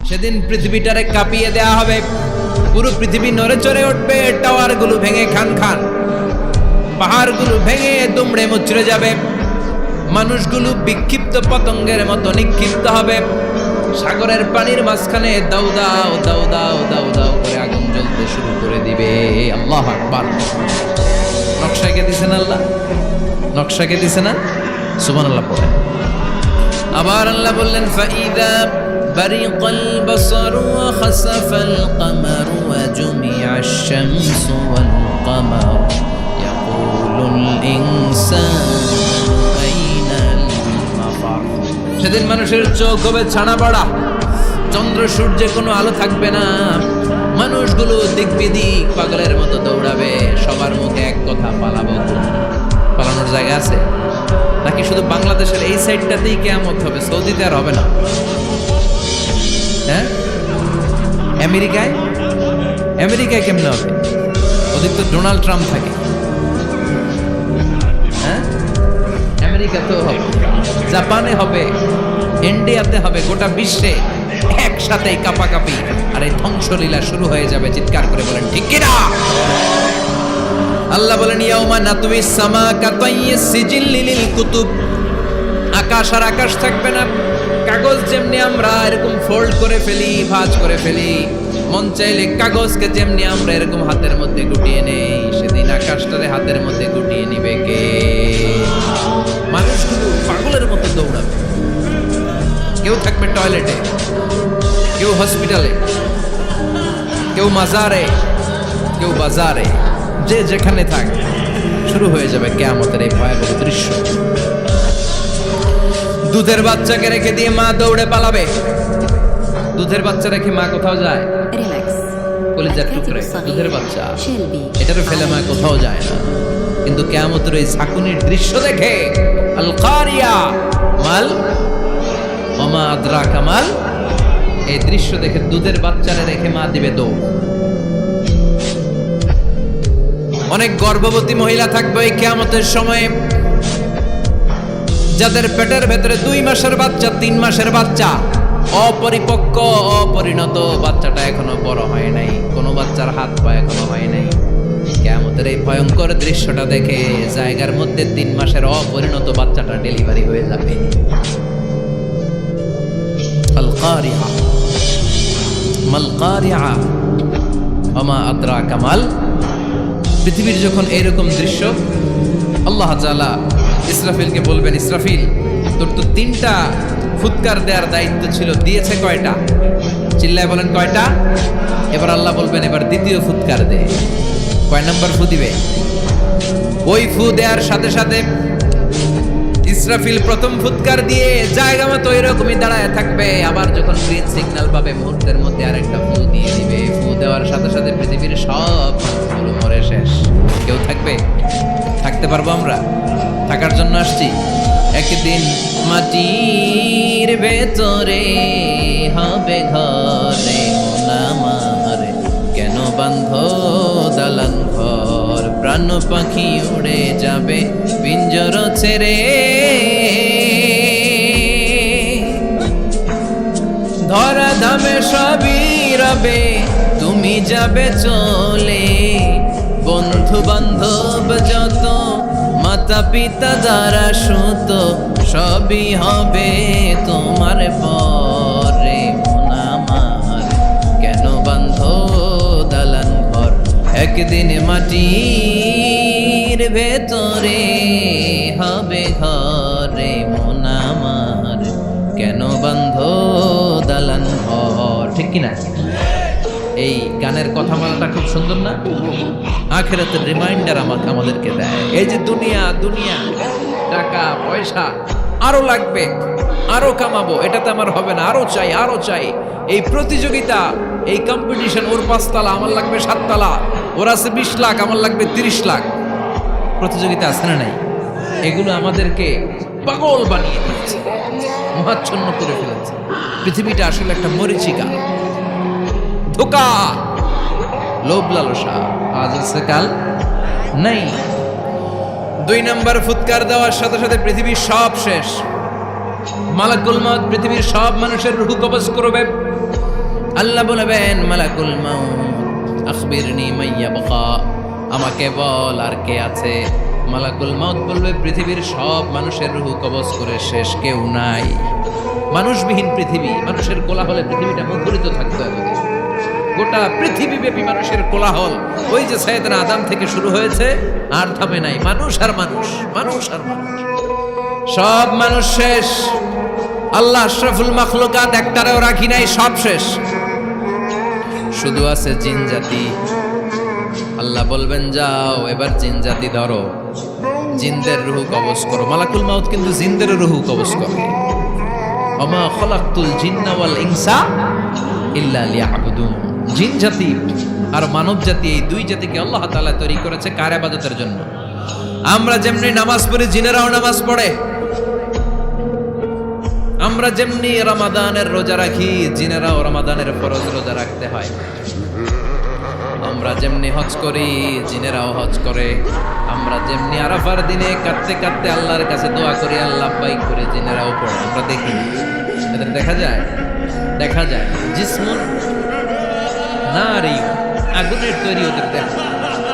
সেদিন পৃথিবীটারে কাঁপিয়ে দেয়া হবে, পুরো পৃথিবী নড়ে চড়ে উঠবে, টাওয়ারগুলো ভেঙে খান খান, পাহাড়গুলো ভেঙে দুমড়ে মুচড়ে যাবে, মানুষগুলো বিক্ষিপ্ত পতঙ্গের মতো নিক্ষিপ্ত হবে, সাগরের পানির মাঝখানে দাউ দাউ দাউ দাউ দাউ দাউ করে আগুন জ্বলতে শুরু করে দিবে। আল্লাহু আকবার। নকশা কে দিছেন আল্লাহ? নকশা কে দিছে না? সুবহানাল্লাহ পড়েন। আবার আল্লাহ বললেন ফাইদা বারিকাল বাসারু ওয়া খাসাফাল কামারু ওয়া জুমিআশ শামসু ওয়াল কামারু ইয়াকুলুল ইনসানু আইনাল মাফার। সেদিন মানুষের চোখ হবে ছানা পড়া, চন্দ্র সূর্যে কোনো আলো থাকবে না, মানুষগুলো দিক বিদিক পাগলের মতো দৌড়াবে, সবার মুখে এক কথা, পালাবো। পালানোর জায়গা আছে নাকি শুধু বাংলাদেশের এই সাইডটাতেই কিয়ামত হবে? সৌদিতে আর হবে না? হ্যাঁ, আমেরিকায় কেমনে হবে? ওদিক তো ডোনাল্ড ট্রাম্প থাকে। হ্যাঁ, আমেরিকাতেও হবে, জাপানে হবে, ইন্ডিয়াতে হবে, গোটা বিশ্বে একসাথেই কাপাকাপি আর এই ধ্বংসলীলা শুরু হয়ে যাবে। চিৎকার করে বলেন ঠিক কিনা? আল্লাহ বলেন ইয়াউমা নাতুইস সামা কাতাইয়িস সিজিল্লি লিল কুতুব। আকাশ আর আকাশ থাকবে না, কাগজ যেমনি আমরা এরকম ফোল্ড করে ফেলি, ভাঁজ করে ফেলি, মন চাইলে কাগজকে যেমনি আমরা এরকম হাতের মধ্যে গুটিয়ে নেই, সেদিন আকাশটারে হাতের মধ্যে গুটিয়ে নিবে কে? মানুষগুলো পাগলের মতো দৌড়াবে, কেউ থাকবে টয়লেটে, কেউ হসপিটালে, কেউ মাজারে, কেউ বাজারে, যে যেখানে থাক, শুরু হয়ে যাবে কিয়ামতের এই ভয়াবহ দৃশ্য। দুধের বাচ্চাকে রেখে দিয়ে মা দৌড়ে পালাবে। দুধের বাচ্চা রেখে মা কোথাও যায়? কলিজার টুকরে দুধের বাচ্চা, এটারও ফেলে মা কোথাও যায় না। কিন্তু কিয়ামতের এই ঝাঁকুনির দৃশ্য দেখে আল কারিয়া মাল ওমা আদরাকা মাল, এই দৃশ্য দেখে দুধের বাচ্চারে রেখে মা দিবে দৌড়। অনেক গর্ভবতী মহিলা থাকবে এই কিয়ামতের সময়ে, যাদের পেটের ভেতরে 2 মাসের বাচ্চা, 3 মাসের বাচ্চা, অপরিপক্ক অপরিণত, বাচ্চাটা এখনো বড় হয় নাই, কোনো বাচ্চার হাত পা এখনো হয় নাই। কিয়ামতের এই ভয়ঙ্কর দৃশ্যটা দেখে জায়গার মধ্যে 3 মাসের অপরিণত বাচ্চাটা ডেলিভারি হয়ে যাবে। আল কারিয়া মাল কারিয়া ওমা আদরাকা মাল। পৃথিবীর যখন এইরকম দৃশ্য, আল্লাহ তাআলা ইসরাফিলকে বলবেন, ইসরাফিল তোর তো 3টা ফুৎকার দেওয়ার দায়িত্ব ছিল, দিয়েছে কয়টা? চিল্লায় বলেন কয়টা? এবার আল্লাহ বলবেন এবার দ্বিতীয় ফুৎকার দে। কয় নাম্বার ফু দিবে? ওই ফু দেওয়ার সাথে সাথে ইসরাফিল প্রথম ফুৎকার দিয়ে জায়গা মতো এরকমই দাঁড়ায় থাকবে, আবার যখন গ্রিন সিগন্যাল পাবে মুহূর্তের মধ্যে আরেকটা ফু দিয়ে দিবে। ফু দেওয়ার সাথে সাথে পৃথিবীর সব মানুষগুলো মরে শেষ। কেউ থাকবে? থাকতে পারবো আমরা? থাকার জন্য আসছি। একদিন মাটির ভেতরে হবে ঘরে আমার, কেন বান্ধ দালান ঘর, প্রাণ পাখি উড়ে যাবে পিঞ্জর ছেড়ে, ধরা ধামে সবই রবে তুমি যাবে চলে, বন্ধু বান্ধব যত, মাতা পিতা যারা সুত, সবই হবে তোমার পরে। মন আমার কেন বান্ধ দালান ঘর, একদিন মাটির ভেতরে হবে ঘরে। মন আমার কেন বান্ধ দালান ঘর। ঠিক কিনা? এই গানের কথামালাটা খুব সুন্দর না? আখিরাতের রিমাইন্ডার আমাদেরকে দেয়। এই যে দুনিয়া, টাকা পয়সা আরো লাগবে, আরো কামাবো, এটাতে আমার হবে না, আরো চাই, আরো চাই। এই প্রতিযোগিতা, এই কম্পিটিশন, ওর 5 তলা আমার লাগবে 7 তলা, ওর আছে 20 লাখ আমার লাগবে 30 লাখ। প্রতিযোগিতা আছে না নাই? এগুলো আমাদেরকে পাগল বানিয়ে দিয়েছে, মহাচ্ছন্ন করে ফেলেছে। পৃথিবীটা আসলে একটা মরীচিকা, ধোকা, লোভ লালসা, আজ আছে কাল নাই। 2 নাম্বার ফুৎকার দেওয়ার সাথে সাথে পৃথিবীর সব শেষ। মালাকুল মউত পৃথিবীর সব মানুষের রূহ কবজ করবে। আল্লাহ বলবেন মালাকুল মাউত আখবিরনি মাইয়া বাকা, আমাকে বল আর কে আছে। মালাকুল মাউত বলবে পৃথিবীর সব মানুষের রুহু কবজ করে শেষ, কেউ নাই। মানুষবিহীন পৃথিবী, মানুষের কোলাহলে পৃথিবীটা মুখরিত থাকতো এতদিন। গোটা পৃথিবীব্যাপী মানুষের কোলাহল, ওই যে সাইয়েদনা আদম থেকে শুরু হয়েছে আর থামে নাই। মানুষ আর মানুষ, মানুষ আর মানুষ, সব মানুষ শেষ। আল্লাহ আশরাফুল মাখলুকাত একটারেও রাখি নাই, সব শেষ। শুধু আছে জিন জাতি। আল্লাহ বলবেন যাও এবার জিন জাতি ধরো, জিনদের রুহু কবজ করো। মালাকুল মাউত কিন্তু জিনদের রুহু কবজ করে। ওমা খলাকতুল জিন্না ওয়াল ইনসা ইল্লা লিয়াবুদুন। জিন জাতি আর মানব জাতি, এই দুই জাতিকে আল্লাহ তাআলা তৈরি করেছে কার ইবাদতের জন্য। আমরা যেমনি নামাজ পড়ি, জিনেরাও নামাজ পড়ে। আমরা যেমনি রমাদানের রোজা রাখি, জিনেরাও রমাদানের ফরজ রোজা রাখতে হয়। আমরা যেমনি হজ করি, জিনেরাও হজ করে। আমরা যেমনি আরাফার দিনে কাঁদতে কাঁদতে আল্লাহর কাছে দোয়া করি, আল্লাহ বাইক করে, জিনেরাও পড়ে। আমরা দেখি এদের দেখা যায়, দেখা যায়। জিসমুন নারী, আগুনের তৈরি ওদের দেহ।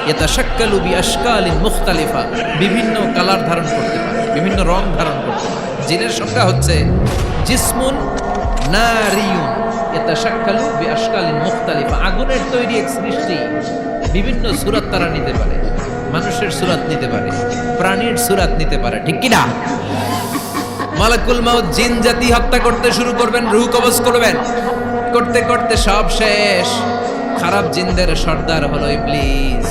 ইয়াতাশাক্কালু বিআশকালিন মুখতালিফা, বিভিন্ন কালার ধারণ করতে পারে, বিভিন্ন রং ধারণ করতে পারে। জিনের সংখ্যা হচ্ছে জিসমুন নারিয়ুন ইয়াতাশাক্কালু বিআশকালিন মুখতালিফা, আগুনের তৈরি এক সৃষ্টি। বিভিন্ন সূরত তারা নিতে পারে, মানুষের সূরত নিতে পারে, প্রাণীর সূরত নিতে পারে, ঠিক কি না? মালাকুল মাউত জিন জাতি হত্যা করতে শুরু করবেন, রূহ কবজ করবেন। করতে করতে সব শেষ। খারাপ জিনদের সর্দার হলো ইবলিস।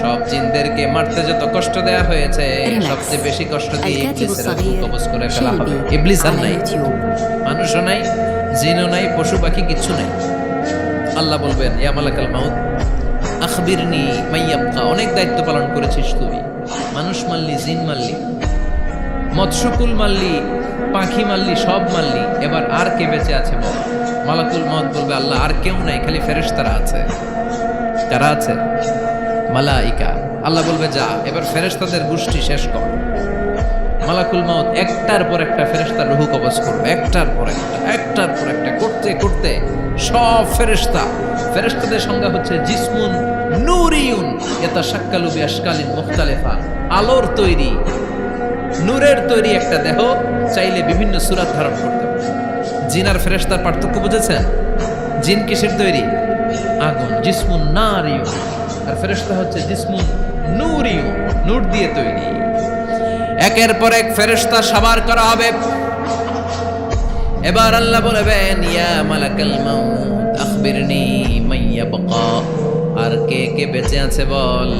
সব জিনদেরকে মারতে যত কষ্ট দেয়া হয়েছে, সবচেয়ে বেশি কষ্ট দিয়ে ইবলিসের রূহ কবজ করে ফেলা হবে। ইবলিস আর নাই, মানুষও নাই, জিনও নাই, পশু পাখি কিচ্ছু নাই। আল্লাহ বলবেন ইয়া মালাকুল মাউত আখবিরনি মাইয়াবকা, অনেক দায়িত্ব পালন করেছিস তুই। মানুষ মারলি, জিন মারলি, মৎস্যকুল মারলি, পাখি মারলি, সব মারলি, এবার আর কে বেঁচে আছে বল। মালাকুল মাউত বলবে আল্লাহ আর কেউ নাই, খালি ফেরেশতারা আছে। কারা আছে? মালাইকা। আল্লাহ বলবে যা এবার ফেরেশতাদের গোষ্ঠী শেষ কর। মালাকুল মাউত একটার পর একটা ফেরেশতার রূহ কবজ করবে, একটার পর একটা, একটার পর একটা, করতে করতে সব ফেরেশতা। ফেরেশতাদের সংজ্ঞা হচ্ছে জিসমুন নূরিয়ুন ইয়াতাশাক্কালু বিআশকালিন মুখতালিফা, আলোর তৈরি, নূরের তৈরি একটা দেহ, চাইলে বিভিন্ন সূরত ধারণ করতে পারে। জিন আর ফেরেশতার পার্থক্য বুঝেছেন? জিন কিসের তৈরি? আগুন, জিসমুন নারিয়ুন। আর ফেরেশতা হচ্ছে জিসমুন নূরিয়ুন, নূর দিয়ে তৈরি। একের পর এক ফেরেশতা সাবার করা হবে। এবার আল্লাহ বলবেন ইয়া মালাকাল মাউত আখবিরনি মাইয়াবকা, আর কে কে বেঁচে আছে বল।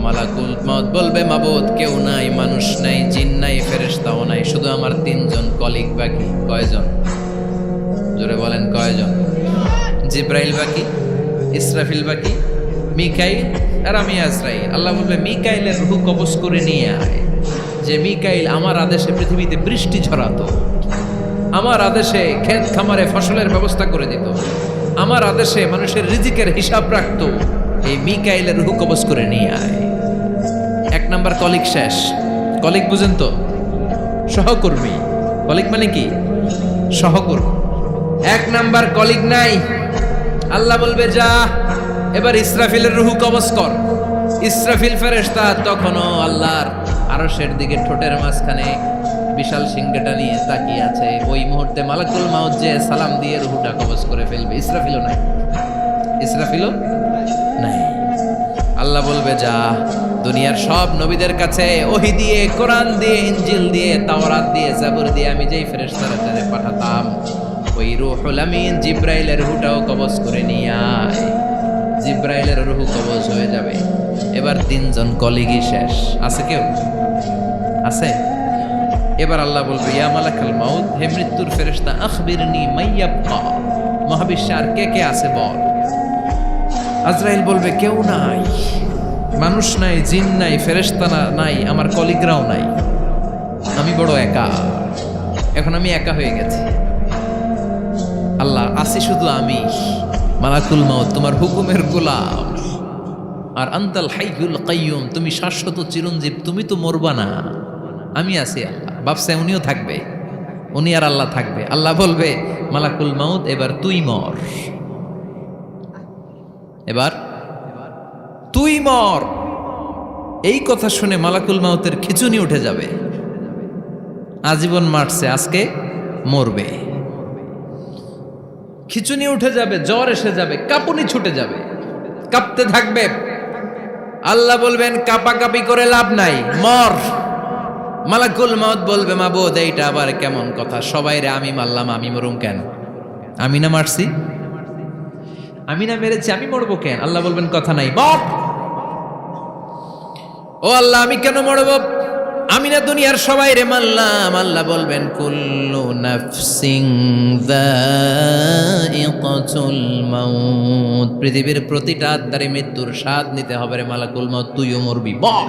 মালাকুল মাউত বলবে মাবুদ কেউ নাই, মানুষ নাই, জিন নাই, ফেরেশতাও নাই, শুধু আমার তিনজন কলিগ বাকি। কয়জন? জোরে বলেন কয়জন? জিব্রাইল বাকি, ইসরাফিল বাকি, মিকাইল আর আমি আজরাইল। আল্লাহ বলবে মিকাইলের রূহ কবজ করে নিয়ে আয়। যে মিকাইল আমার আদেশে পৃথিবীতে বৃষ্টি ঝরাতো, আমার আদেশে ক্ষেত খামারে ফসলের ব্যবস্থা করে দিত, আমার আদেশে মানুষের রিজিকের হিসাব রাখতো, এই মিকাইলের রূহ কবজ করে নিয়ে আয়। এক নাম্বার কলিগ শেষ। কলিগ বুঝেন তো? সহকর্মী। কলিগ মানে কি? সহকর্মী। এক নাম্বার কলিগ নাই। আল্লাহ বলবে যা এবার ইসরাফিলের রূহ কবজ কর। ইসরাফিল ফেরেশতা তখনও আল্লাহর আরশের দিকে ঠোঁটের মাঝখানে বিশাল সিংহটা নিয়ে তাকিয়ে আছে। ওই মুহূর্তে মালাকুল মাউত যে সালাম দিয়ে রূহটা কবজ করে ফেলবে। ইসরাফিলও নাই, ইসরাফিলও নাই। আল্লাহ বলবে যা দুনিয়ার সব নবীদের কাছে ওহী দিয়ে, কোরআন দিয়ে, ইনজিল দিয়ে, তাওরাত দিয়ে, জাবুর দিয়ে আমি যেই ফেরেশতারা তাদের পাঠাতাম, ওই রূহুল আমিন জিব্রাইলের রূহটাও কবজ করে নিয়ে আয়। জিব্রাইলের রূহ কবজ হয়ে যাবে। এবার তিনজন কলিগই শেষ। আছে কেউ? আছে? এবার আল্লাহ বলবে ইয়া মালাকাল মাউত, হে মৃত্যুর ফেরেশতা আখবিরনি মাইয়াবকা, মহাবিশ্বে আর কে কে আছে বল। আজরাইল বলবে কেউ নাই, মানুষ নাই, জিন নাই, ফেরেশতা নাই, আমার কলিগরাও নাই, আমি বড় একা। এখন আমি একা হয়ে গেছি। আল্লাহ আসি শুধু আমি। মালাকুল মাউত তোমার হুকুমের গোলাম, আর আনতাল হাইয়ুল কাইয়ুম, তুমি শাশ্বত চিরঞ্জীব, তুমি তো মরবা না, আমি আছি। আল্লাহ ভাবছে উনিও থাকবে, উনি আর আল্লাহ থাকবে। আল্লাহ বলবে মালাকুল মাউত এবার তুই মর। এবার তুই মর, এই কথা শুনে মালাকুল মাউতের খিচুনি উঠে যাবে। আজীবন মারছে, আজকে মরবে। খিচুনি উঠে যাবে, জ্বর এসে যাবে, কাঁপুনি ছুটে যাবে, কাঁপতে থাকবে। আল্লাহ বলবেন কাঁপাকাঁপি করে লাভ নাই, মর। মালাকুল মাউত বলবে মাবুদ এইটা আবার কেমন কথা, সবাই রে আমি মারলাম, আমি মরুম কেন? আমি না মারছি, আমি না মেরেছি, আমি মরবো কেন? আল্লাহ বলবেন কথা নাই, মর। ও আল্লাহ আমি কেন মরবো? আমি না দুনিয়ার সবাই রে মারলাম। আল্লাহ বলবেন কুল্লু নাফসিন যায়িকাতুল মাউত, পৃথিবীর প্রতিটা আত্মারে মৃত্যুর স্বাদ নিতে হবে রে মালাকুল মাউত, তুইও মরবি, মর।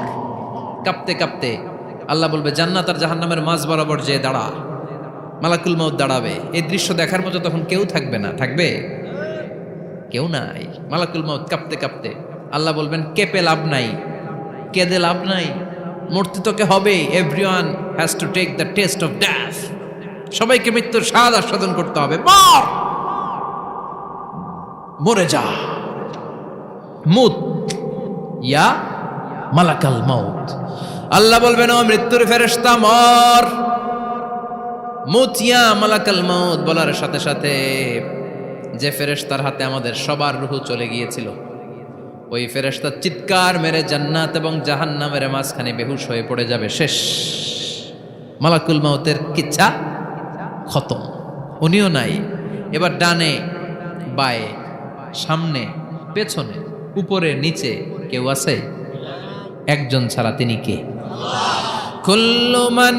কাঁপতে কাঁপতে আল্লাহ বলবে জান্নাত আর জাহান্নামের মাঝ বরাবর যে দাঁড়া। মালাকুল মাউত দাঁড়াবে, এই দৃশ্য দেখার মতো তখন কেউ থাকবে না, থাকবে কেউ নাই। মালাকুল মাউত কাঁপতে কাঁপতে, আল্লাহ বলবেন কেঁপে লাভ নাই, কেঁদে লাভ নাই, মরতে তোকে হবে। Everyone has to take the taste of death, সবাইকে মৃত্যুর স্বাদ আস্বাদন করতে হবে, মর, মরে যা। মুত ইয়া মালাকাল মাউত। আল্লাহ বলবেন ও মৃত্যুর ফেরেশতা মর, মুত ইয়া মালাকাল মাউত। বলার সাথে সাথে যে ফেরেশতার হাতে আমাদের সবার রূহ চলে গিয়েছিল, ওই ফেরেশতা চিৎকার মেরে জান্নাত এবং জাহান্নামের মাঝখানে বেহুশ হয়ে পড়ে যাবে, শেষ। মালাকুল মাউতের কিচ্ছা খতম, উনিও নাই। এবার ডানে বায়ে সামনে পেছনে উপরে নিচে কেউ আছে? একজন ছাড়া, তিনি কে? কুল্লু মান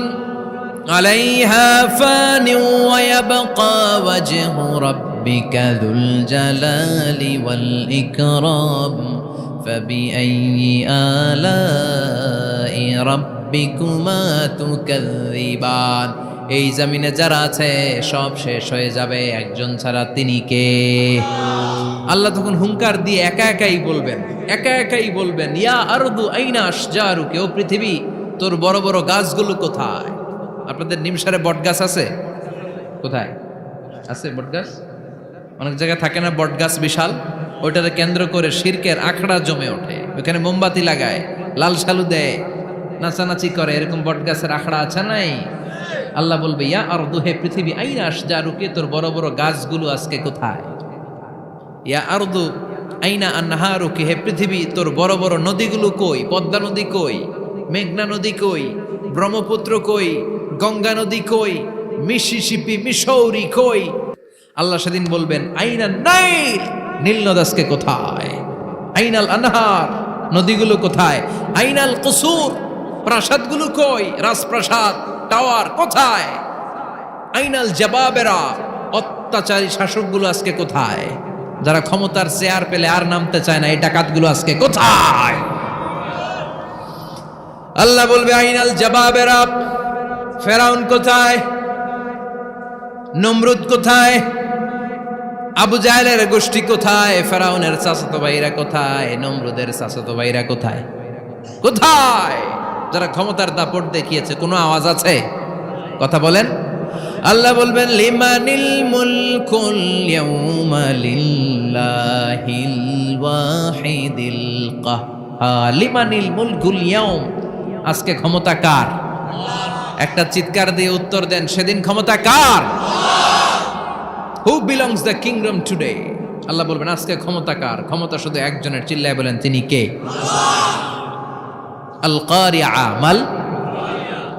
আলাইহা ফানি ওয়া ইয়াবকা ওয়াজহু রাব্বিকা যুল জালালি ওয়াল ইকরাম ফাবিআইয়ি আলাই রাব্বিকুমা তুকাযযিবান। এই জমিনে যারা আছে সব শেষ হয়ে যাবে, একজন ছাড়া, তিনি কে? আল্লাহ তখন হুঙ্কার দিয়ে একা একাই বলবেন, একা একাই বলবেন ইয়া আরদু আইনা আশজারুকি, ও পৃথিবী তোর বড় বড় গাছগুলো কোথায়? আপনাদের নিমসারে বট গাছ আছে? কোথায় আছে বট গাছ? অনেক জায়গায় থাকে না বট গাছ বিশাল, ওইটাকে কেন্দ্র করে শিরকের আখড়া জমে ওঠে, ওখানে মোমবাতি লাগায়, লাল শালু দেয়, নাচানাচি করে, এরকম বট গাছের আখড়া আছে নাই? আল্লাহ বলবে ইয়া আরদু, হে পৃথিবী, আইনা আশজারুকি, তোর বড় বড় গাছগুলো আজকে কোথায়? ইয়া আরদু আইনা আনহারুকি, হে পৃথিবী তোর বড় বড় নদীগুলো কই? পদ্মা নদী কই? মেঘনা নদী কই? ব্রহ্মপুত্র কই? গঙ্গা নদী কই? মিসিসিপি, মিসৌরি কই? আল্লাহ সেদিন বলবেন আইনা নাইল, নীল নদ আজকে কোথায়? আইনাল আনহার, নদীগুলো কোথায়? আইনাল কুসুর, প্রাসাদগুলো কই? রাজপ্রাসাদ, টাওয়ার কোথায়? আইনাল জাবাবেরা, অত্যাচারী শাসকগুলো আজকে কোথায়? যারা ক্ষমতার চেয়ার পেলে আর নামতে চায় না, এই ডাকাতগুলো আজকে কোথায়? আল্লাহ বলবে আইনাল জাবাবেরা, ফেরাউন কোথায়? নমরুদ কোথায়? আবু জাহেলের গোষ্ঠী কোথায়? ফেরাউনের চাচাতো ভাইরা কোথায়? নমরুদের চাচাতো ভাইরা কোথায়? কোথায়? যারা ক্ষমতার দাপট দেখিয়েছে, কোনো আওয়াজ আছে? কথা বলেন। আল্লাহ বলবেন লিমানিল মুলকুল ইয়াউমা লিল্লাহিল ওয়াহিদিল কাহ্হার, লিমানিল মুলকুল ইয়াউম, আজকে ক্ষমতা কার? একটা চিৎকার দিয়ে উত্তর দেন, সেদিন ক্ষমতা কার? Who belongs the kingdom today? Allah বলবেন আজকে ক্ষমতা কার? ক্ষমতা শুধু একজনের, চিল্লায় বলেন তিনি কে? আল কারিআ মাল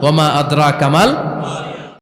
ওয়া মা আদরাকা মাল